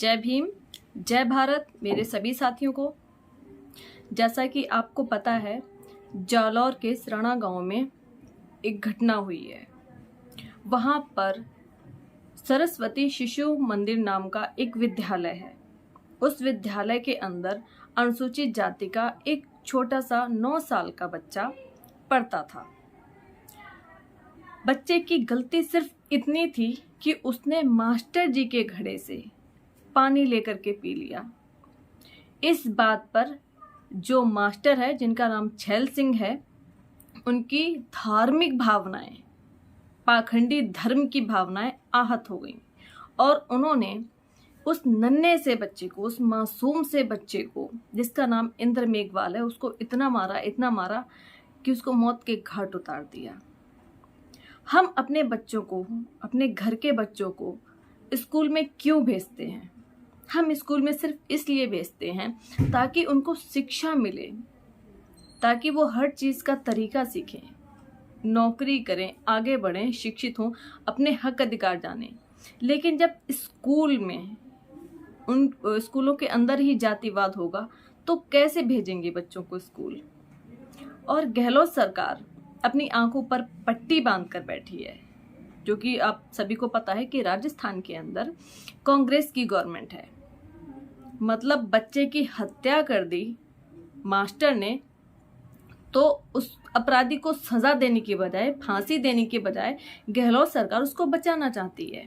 जय भीम, जय भारत मेरे सभी साथियों को। जैसा कि आपको पता है, जालौर के सराणा गांव में एक घटना हुई है। वहां पर सरस्वती शिशु मंदिर नाम का एक विद्यालय है। उस विद्यालय के अंदर अनुसूचित जाति का एक छोटा सा 9 साल का बच्चा पढ़ता था। बच्चे की गलती सिर्फ इतनी थी कि उसने मास्टर जी के घड़े से पानी लेकर के पी लिया। इस बात पर जो मास्टर है, जिनका नाम छैल सिंह है, उनकी धार्मिक भावनाएं, पाखंडी धर्म की भावनाएं आहत हो गईं और उन्होंने उस नन्हे से बच्चे को, उस मासूम से बच्चे को, जिसका नाम इंद्र मेघवाल है, उसको इतना मारा कि उसको मौत के घाट उतार दिया। हम अपने बच्चों को, अपने घर के बच्चों को स्कूल में क्यों भेजते हैं? हम स्कूल में सिर्फ इसलिए भेजते हैं ताकि उनको शिक्षा मिले, ताकि वो हर चीज़ का तरीका सीखें, नौकरी करें, आगे बढ़ें, शिक्षित हों, अपने हक अधिकार जानें। लेकिन जब स्कूल में, उन स्कूलों के अंदर ही जातिवाद होगा तो कैसे भेजेंगे बच्चों को स्कूल? और गहलोत सरकार अपनी आंखों पर पट्टी बांध कर बैठी है, जो कि आप सभी को पता है कि राजस्थान के अंदर कांग्रेस की गवर्नमेंट है। मतलब बच्चे की हत्या कर दी मास्टर ने, तो उस अपराधी को सजा देने की बजाय, फांसी देने के बजाय गहलोत सरकार उसको बचाना चाहती है।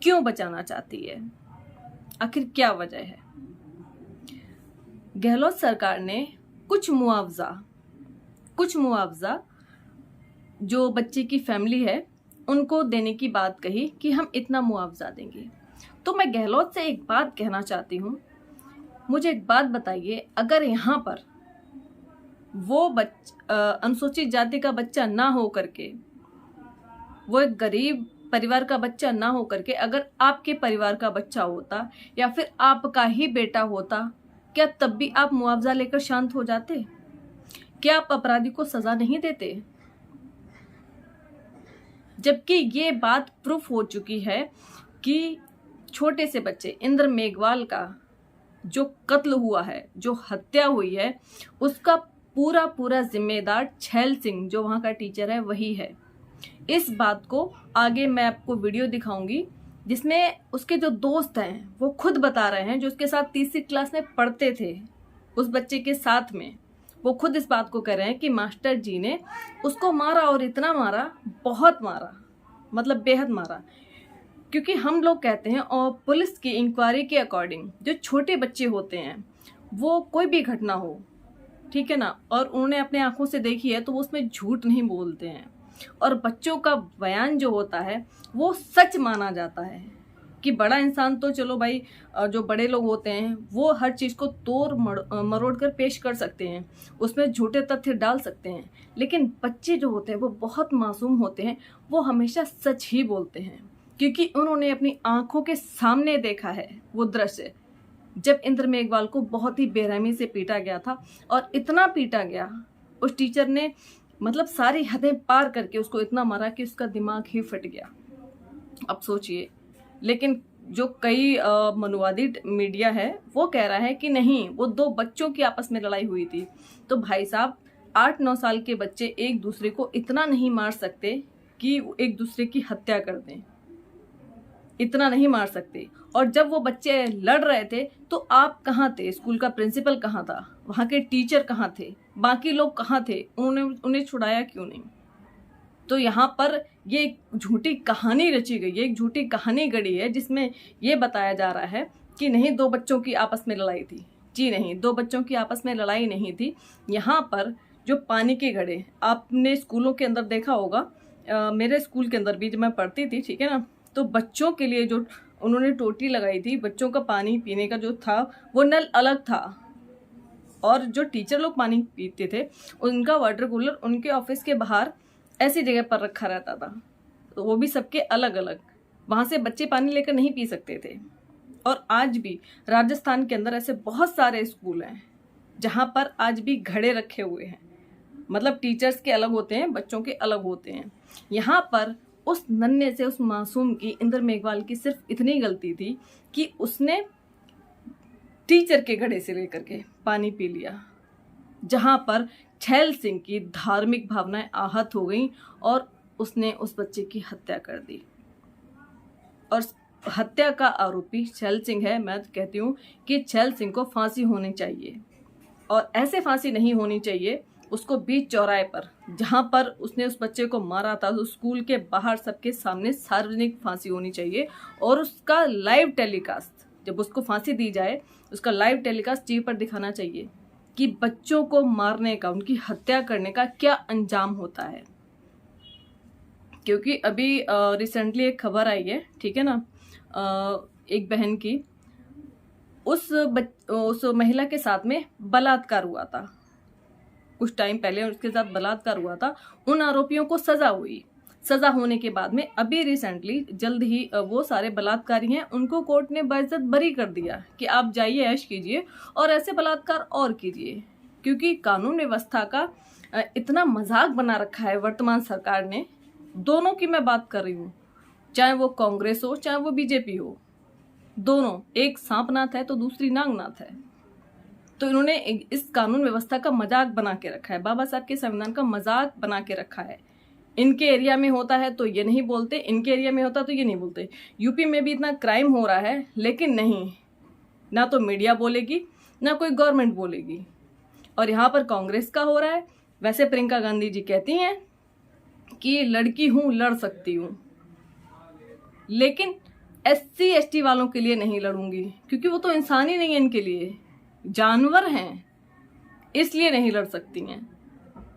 क्यों बचाना चाहती है? आखिर क्या वजह है? गहलोत सरकार ने कुछ मुआवजा जो बच्चे की फैमिली है उनको देने की बात कही कि हम इतना मुआवजा देंगे। तो मैं गहलोत से एक बात कहना चाहती हूँ, मुझे एक बात बताइए, अगर यहाँ पर वो अनुसूचित जाति का बच्चा ना हो करके, वो एक गरीब परिवार का बच्चा ना हो करके, अगर आपके परिवार का बच्चा होता या फिर आपका ही बेटा होता, क्या तब भी आप मुआवजा लेकर शांत हो जाते? क्या आप अपराधी को सजा नहीं देते? जबकि ये बात प्रूफ हो चुकी है कि छोटे से बच्चे इंद्र मेघवाल का जो कत्ल हुआ है, जो हत्या हुई है, उसका पूरा जिम्मेदार छैल सिंह, जो वहाँ का टीचर है, वही है। इस बात को आगे मैं आपको वीडियो दिखाऊंगी, जिसमें उसके जो दोस्त हैं वो खुद बता रहे हैं, जो उसके साथ तीसरी क्लास में पढ़ते थे, उस बच्चे के साथ में, वो खुद इस बात को कह रहे हैं कि मास्टर जी ने उसको मारा, और इतना मारा, बहुत मारा, मतलब बेहद मारा। क्योंकि हम लोग कहते हैं, और पुलिस की इंक्वायरी के अकॉर्डिंग, जो छोटे बच्चे होते हैं, वो कोई भी घटना हो, ठीक है ना, और उन्होंने अपने आंखों से देखी है, तो वो उसमें झूठ नहीं बोलते हैं। और बच्चों का बयान जो होता है वो सच माना जाता है कि बड़ा इंसान तो चलो भाई, जो बड़े लोग होते हैं वो हर चीज़ को तोड़ मरोड़ कर पेश कर सकते हैं, उसमें झूठे तथ्य डाल सकते हैं। लेकिन बच्चे जो होते हैं वो बहुत मासूम होते हैं, वो हमेशा सच ही बोलते हैं, क्योंकि उन्होंने अपनी आंखों के सामने देखा है वो दृश्य, जब इंद्र मेघवाल को बहुत ही बेरहमी से पीटा गया था। और इतना पीटा गया, उस टीचर ने मतलब सारी हदें पार करके उसको इतना मारा कि उसका दिमाग ही फट गया। अब सोचिए। लेकिन जो कई मनुवादी मीडिया है वो कह रहा है कि नहीं, वो 2 बच्चों की आपस में लड़ाई हुई थी। तो भाई साहब, 8-9 साल के बच्चे एक दूसरे को इतना नहीं मार सकते कि एक दूसरे की हत्या कर दें, इतना नहीं मार सकते। और जब वो बच्चे लड़ रहे थे तो आप कहाँ थे? स्कूल का प्रिंसिपल कहाँ था? वहाँ के टीचर कहाँ थे? बाकी लोग कहाँ थे? उन्हें छुड़ाया क्यों नहीं? तो यहाँ पर ये एक झूठी कहानी रची गई है, एक झूठी कहानी गढ़ी है, जिसमें ये बताया जा रहा है कि नहीं, 2 बच्चों की आपस में लड़ाई थी। जी नहीं, 2 बच्चों की आपस में लड़ाई नहीं थी। यहाँ पर जो पानी के घड़े आपने स्कूलों के अंदर देखा होगा, मेरे स्कूल के अंदर भी जब मैं पढ़ती थी, ठीक है ना, तो बच्चों के लिए जो उन्होंने टोटी लगाई थी, बच्चों का पानी पीने का जो था वो नल अलग था, और जो टीचर लोग पानी पीते थे उनका वाटर कूलर उनके ऑफिस के बाहर ऐसी जगह पर रखा रहता था, तो वो भी सबके अलग अलग। वहाँ से बच्चे पानी लेकर नहीं पी सकते थे। और आज भी राजस्थान के अंदर ऐसे बहुत सारे स्कूल हैं जहाँ पर आज भी घड़े रखे हुए हैं, मतलब टीचर्स के अलग होते हैं, बच्चों के अलग होते हैं। यहाँ पर उस नन्हे से, उस मासूम की, इंद्र मेघवाल की सिर्फ इतनी गलती थी कि उसने टीचर के घड़े से लेकर के पानी पी लिया, जहां पर छैल सिंह की धार्मिक भावनाएं आहत हो गईं और उसने उस बच्चे की हत्या कर दी। और हत्या का आरोपी छैल सिंह है। मैं कहती हूँ कि छैल सिंह को फांसी होनी चाहिए, और ऐसे फांसी नहीं होनी चाहिए उसको बीच चौराहे पर, जहां पर उसने उस बच्चे को मारा था, उस स्कूल के बाहर सबके सामने सार्वजनिक फांसी होनी चाहिए। और उसका लाइव टेलीकास्ट, जब उसको फांसी दी जाए, उसका लाइव टेलीकास्ट टीवी पर दिखाना चाहिए कि बच्चों को मारने का, उनकी हत्या करने का क्या अंजाम होता है। क्योंकि अभी रिसेंटली एक खबर आई है, ठीक है ना, एक बहन की, उस महिला के साथ में बलात्कार हुआ था कुछ टाइम पहले, उसके साथ बलात्कार हुआ था। उन आरोपियों को सजा हुई। सजा होने के बाद में अभी रिसेंटली जल्द ही वो सारे बलात्कारी हैं, उनको कोर्ट ने बाइज्जत बरी कर दिया कि आप जाइए, ऐश कीजिए और ऐसे बलात्कार और कीजिए। क्योंकि कानून व्यवस्था का इतना मजाक बना रखा है वर्तमान सरकार ने। दोनों की मैं बात कर रही हूँ, चाहे वो कांग्रेस हो चाहे वो बीजेपी हो, दोनों, एक सांपनाथ है तो दूसरी नागनाथ है। तो इन्होंने इस कानून व्यवस्था का मजाक बना के रखा है, बाबा साहब के संविधान का मजाक बना के रखा है। इनके एरिया में होता है तो ये नहीं बोलते, इनके एरिया में होता तो ये नहीं बोलते। यूपी में भी इतना क्राइम हो रहा है, लेकिन नहीं, ना तो मीडिया बोलेगी ना कोई गवर्नमेंट बोलेगी। और यहाँ पर कांग्रेस का हो रहा है। वैसे प्रियंका गांधी जी कहती हैं कि लड़की हूं, लड़ सकती हूं, लेकिन SC ST वालों के लिए नहीं लड़ूंगी, क्योंकि वो तो इंसान ही नहीं है, इनके लिए जानवर हैं, इसलिए नहीं लड़ सकती हैं।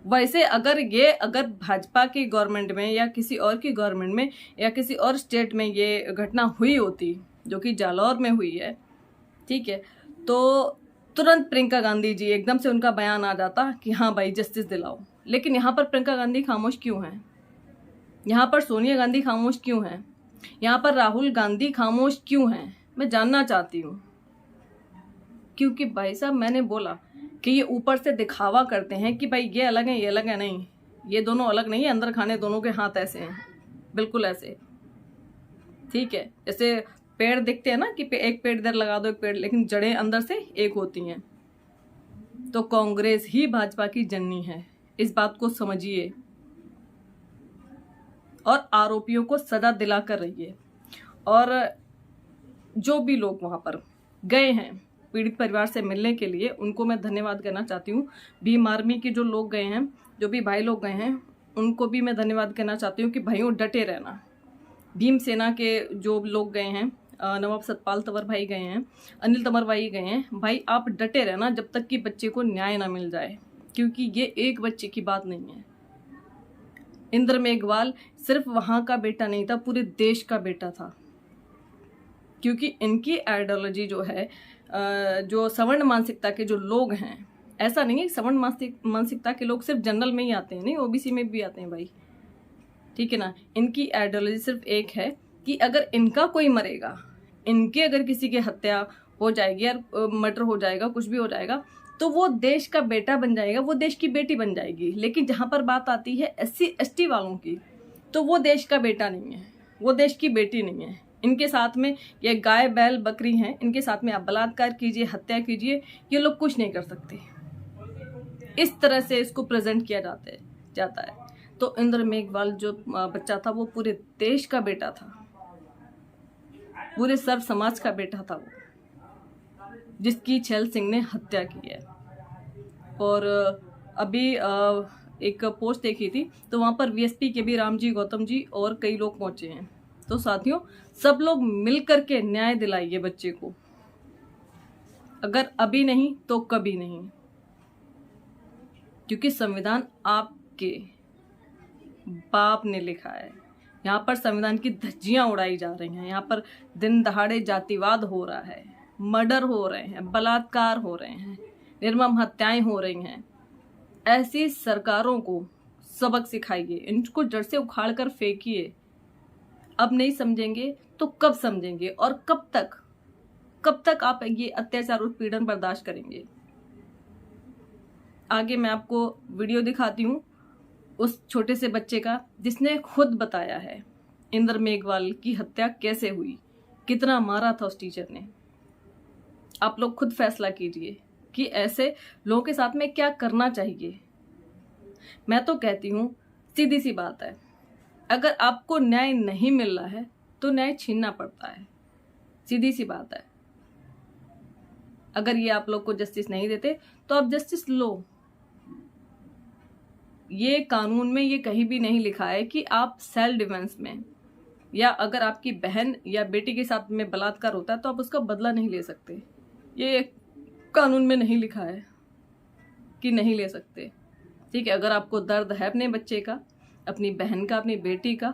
वैसे अगर भाजपा की गवर्नमेंट में या किसी और की गवर्नमेंट में या किसी और स्टेट में ये घटना हुई होती, जो कि जालौर में हुई है, ठीक है, तो तुरंत प्रियंका गांधी जी एकदम से उनका बयान आ जाता कि हाँ भाई जस्टिस दिलाओ। लेकिन यहाँ पर प्रियंका गांधी खामोश क्यों हैं? यहाँ पर सोनिया गांधी खामोश क्यों हैं? यहाँ पर राहुल गांधी खामोश क्यों हैं? मैं जानना चाहती हूँ। क्योंकि भाई साहब, मैंने बोला कि ये ऊपर से दिखावा करते हैं कि भाई ये अलग है, ये अलग है। नहीं, ये दोनों अलग नहीं है, अंदर खाने दोनों के हाथ ऐसे हैं, बिल्कुल ऐसे, ठीक है। जैसे पेड़ दिखते हैं ना कि एक पेड़ इधर लगा दो, एक पेड़, लेकिन जड़ें अंदर से एक होती हैं। तो कांग्रेस ही भाजपा की जननी है, इस बात को समझिए और आरोपियों को सजा दिला कर रहिए। और जो भी लोग वहां पर गए हैं पीड़ित परिवार से मिलने के लिए, उनको मैं धन्यवाद करना चाहती हूँ। भीम आर्मी के जो लोग गए हैं, जो भी भाई लोग गए हैं, उनको भी मैं धन्यवाद करना चाहती हूँ कि भाइयों डटे रहना। भीम सेना के जो लोग गए हैं, नवाब सतपाल तंवर भाई गए हैं, अनिल तंवर भाई गए हैं, भाई आप डटे रहना जब तक कि बच्चे को न्याय ना मिल जाए। क्योंकि ये एक बच्चे की बात नहीं है। इंद्र मेघवाल सिर्फ वहां का बेटा नहीं था, पूरे देश का बेटा था। क्योंकि इनकी आइडियोलॉजी जो है, जो सवर्ण मानसिकता के जो लोग हैं, ऐसा नहीं है सवर्ण मानसिकता के लोग सिर्फ जनरल में ही आते हैं, नहीं, OBC में भी आते हैं भाई, ठीक है ना। इनकी आइडियोलॉजी सिर्फ एक है कि अगर इनका कोई मरेगा, इनके अगर किसी की हत्या हो जाएगी या मर्डर हो जाएगा, कुछ भी हो जाएगा, तो वो देश का बेटा बन जाएगा, वो देश की बेटी बन जाएगी। लेकिन जहां पर बात आती है SC ST वालों की, तो वो देश का बेटा नहीं है, वो देश की बेटी नहीं है। इनके साथ में ये गाय बैल बकरी हैं, इनके साथ में आप बलात्कार कीजिए, हत्या कीजिए, ये लोग कुछ नहीं कर सकते। इस तरह से इसको प्रेजेंट किया जाता है। तो इंद्र मेघवाल जो बच्चा था, वो पूरे देश का बेटा था, पूरे सर्व समाज का बेटा था वो, जिसकी छैल सिंह ने हत्या की है। और अभी एक पोस्ट देखी थी, तो वहां पर VSP के भी राम जी, गौतम जी और कई लोग पहुंचे हैं। तो साथियों, सब लोग मिलकर के न्याय दिलाइए बच्चे को, अगर अभी नहीं तो कभी नहीं। क्योंकि संविधान आपके बाप ने लिखा है। यहाँ पर संविधान की धज्जियां उड़ाई जा रही हैं, यहाँ पर दिन दहाड़े जातिवाद हो रहा है, मर्डर हो रहे हैं, बलात्कार हो रहे हैं, निर्मम हत्याएं हो रही हैं। ऐसी सरकारों को सबक सिखाइए, इनको जड़ से उखाड़ कर फेंकिए। अब नहीं समझेंगे तो कब समझेंगे? और कब तक आप ये अत्याचार और पीड़न बर्दाश्त करेंगे? आगे मैं आपको वीडियो दिखाती हूँ उस छोटे से बच्चे का, जिसने खुद बताया है इंद्र मेघवाल की हत्या कैसे हुई, कितना मारा था उस टीचर ने। आप लोग खुद फैसला कीजिए कि ऐसे लोगों के साथ में क्या करना चाहिए। मैं तो कहती हूं सीधी सी बात है, अगर आपको न्याय नहीं मिल रहा है तो न्याय छीनना पड़ता है, सीधी सी बात है। अगर ये आप लोग को जस्टिस नहीं देते तो आप जस्टिस लो। ये कानून में ये कहीं भी नहीं लिखा है कि आप सेल्फ डिफेंस में, या अगर आपकी बहन या बेटी के साथ में बलात्कार होता है तो आप उसका बदला नहीं ले सकते। ये कानून में नहीं लिखा है कि नहीं ले सकते। ठीक है, अगर आपको दर्द है अपने बच्चे का, अपनी बहन का, अपनी बेटी का,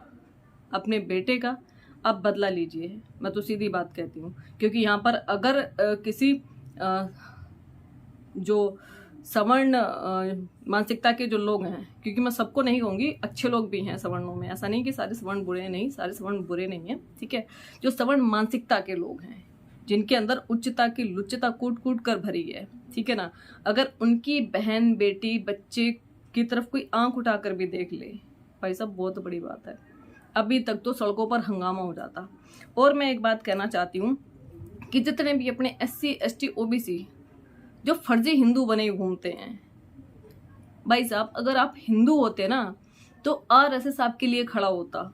अपने बेटे का, आप बदला लीजिए। मैं तो सीधी बात कहती हूँ, क्योंकि यहाँ पर अगर किसी जो सवर्ण मानसिकता के जो लोग हैं, क्योंकि मैं सबको नहीं कहूँगी, अच्छे लोग भी हैं सवर्णों में, ऐसा नहीं कि सारे सवर्ण बुरे हैं, नहीं, सारे सवर्ण बुरे नहीं हैं। ठीक है, जो सवर्ण मानसिकता के लोग हैं, जिनके अंदर उच्चता की लुच्चता कूट कूट कर भरी है, ठीक है ना, अगर उनकी बहन, बेटी, बच्चे की तरफ कोई आंख उठाकर भी देख ले, भाई साहब बहुत बड़ी बात है। अभी तक तो सड़कों पर हंगामा हो जाता। और मैं एक बात कहना चाहती हूँ कि जितने भी अपने SC ST OBC जो फर्जी हिंदू बने घूमते हैं, भाई साहब अगर आप हिंदू होते ना तो RSS आपके लिए खड़ा होता,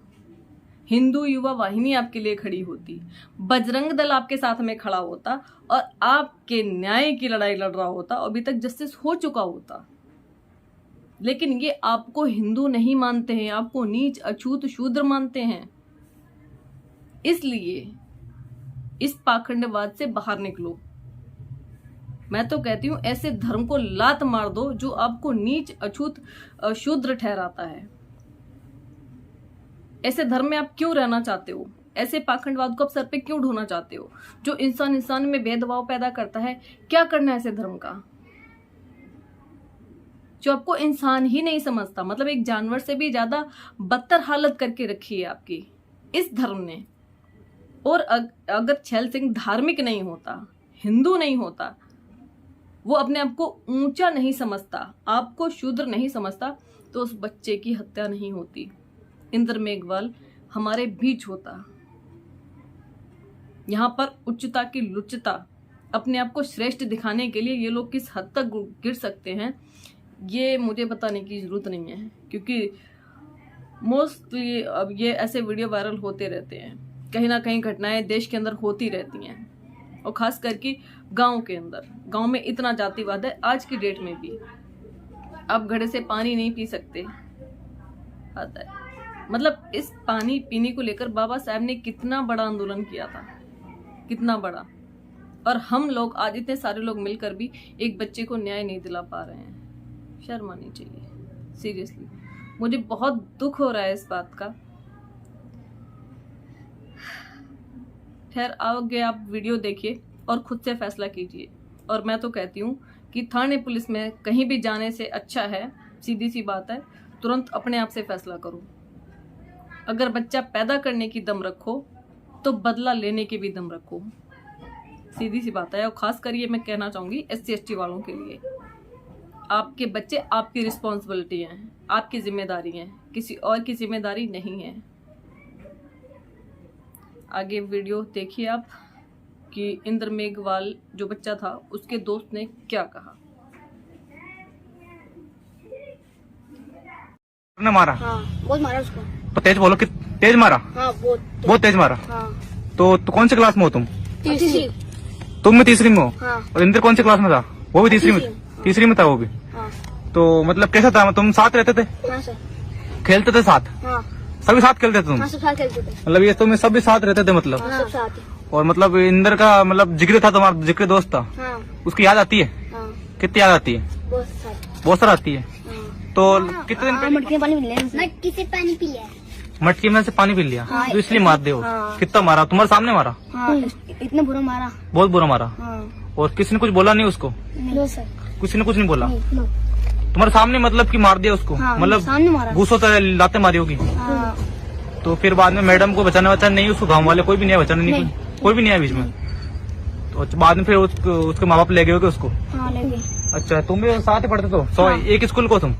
हिंदू युवा वाहिनी आपके लिए खड़ी होती, बजरंग दल आपके साथ में खड़ा होता और आपके न्याय की लड़ाई लड़ रहा होता, अभी तक जस्टिस हो चुका होता। लेकिन ये आपको हिंदू नहीं मानते हैं, आपको नीच अछूत शूद्र मानते हैं। इसलिए इस पाखंडवाद से बाहर निकलो। मैं तो कहती हूं ऐसे धर्म को लात मार दो जो आपको नीच अछूत शूद्र ठहराता है। ऐसे धर्म में आप क्यों रहना चाहते हो? ऐसे पाखंडवाद को आप सर पे क्यों ढोना चाहते हो? जो इंसान में भेदभाव पैदा करता है, क्या करना है ऐसे धर्म का? जो आपको इंसान ही नहीं समझता, मतलब एक जानवर से भी ज्यादा बदतर हालत करके रखी है आपकी इस धर्म ने। और अगर छैल सिंह धार्मिक नहीं होता, हिंदू नहीं होता, वो अपने आप को ऊंचा नहीं समझता, आपको शूद्र नहीं समझता, तो उस बच्चे की हत्या नहीं होती। इंद्र मेघवाल हमारे बीच होता। यहाँ पर उच्चता की लुच्चता, अपने आप को श्रेष्ठ दिखाने के लिए ये लोग किस हद तक गिर सकते हैं ये मुझे बताने की जरूरत नहीं है, क्योंकि मोस्टली अब ये ऐसे वीडियो वायरल होते रहते हैं। कहीं ना कहीं घटनाएं देश के अंदर होती रहती हैं, और खास करके गांव के अंदर। गांव में इतना जातिवाद है आज की डेट में भी। आप घड़े से पानी नहीं पी सकते, आता है। मतलब इस पानी पीने को लेकर बाबा साहब ने कितना बड़ा आंदोलन किया था, कितना बड़ा। और हम लोग आज इतने सारे लोग मिलकर भी एक बच्चे को न्याय नहीं दिला पा रहे हैं। शर्म आनी चाहिए, सीरियसली। मुझे बहुत दुख हो रहा है इस बात का। खैर, आगे आप वीडियो देखिए और खुद से फैसला कीजिए। और मैं तो कहती हूँ कि थाने पुलिस में कहीं भी जाने से अच्छा है, सीधी सी बात है, तुरंत अपने आप से फैसला करो। अगर बच्चा पैदा करने की दम रखो तो बदला लेने की भी दम रखो, सीधी सी बात है। और खास कर ये मैं कहना चाहूंगी SC ST वालों के लिए, आपके बच्चे आपकी रिस्पॉन्सिबिलिटी है, आपकी जिम्मेदारी है, किसी और की जिम्मेदारी नहीं है। आगे वीडियो देखिए आप कि इंद्र मेघवाल जो बच्चा था उसके दोस्त ने क्या कहा। ने मारा? हाँ, बहुत मारा उसको। तो तेज बोलो कि तेज मारा? हाँ, बहुत तेज मारा। हाँ। तो कौन सी क्लास में हो तुम? तीसरी। तुम में तीसरी में हो? हाँ। और इंद्र कौन सी क्लास में था? वो भी तीसरी में? तीसरी में था वो भी? हाँ। तो मतलब कैसा था, तुम साथ रहते थे? हाँ सर। खेलते थे साथ? हाँ। सभी साथ खेलते थे तुम? हाँ, सब साथ खेलते थे। मतलब ये तुम सभी साथ रहते थे मतलब? हाँ, सब साथ। और मतलब इंद्र का मतलब जिक्र था, तुम्हारा जिक्र दोस्त था? हाँ। उसकी याद आती है? हाँ। कितनी याद आती है? बहुत सारी। बहुत सारा आती है। हाँ। तो कितने दिन पहले मटकी से पानी पी लिया। मटकी से पानी पी लिया। मटकी में से पानी पी लिया? हाँ। तो इसलिए मार दे हो? हाँ। कितना मारा? तुम्हारे सामने मारा? हाँ, इतना बुरा मारा। बहुत बुरा मारा? हाँ। और किसी ने कुछ बोला नहीं उसको? नहीं सर। किसी ने कुछ नहीं बोला? नहीं। तुम्हारे सामने मतलब कि मार दिया उसको? हाँ, मतलब सामने मारा। घूसों तरह लाते मारी होगी? हाँ। तो फिर बाद में मैडम को बचाने नहीं, उसको गाँव वाले कोई भी नहीं बचाने, नहीं कोई भी नहीं आया बीच में? तो बाद में फिर उसके माँ बाप ले गए होगे उसको? हाँ, ले गए। अच्छा, तुम भी साथ ही पढ़ते तो? हाँ। एक स्कूल को तुम?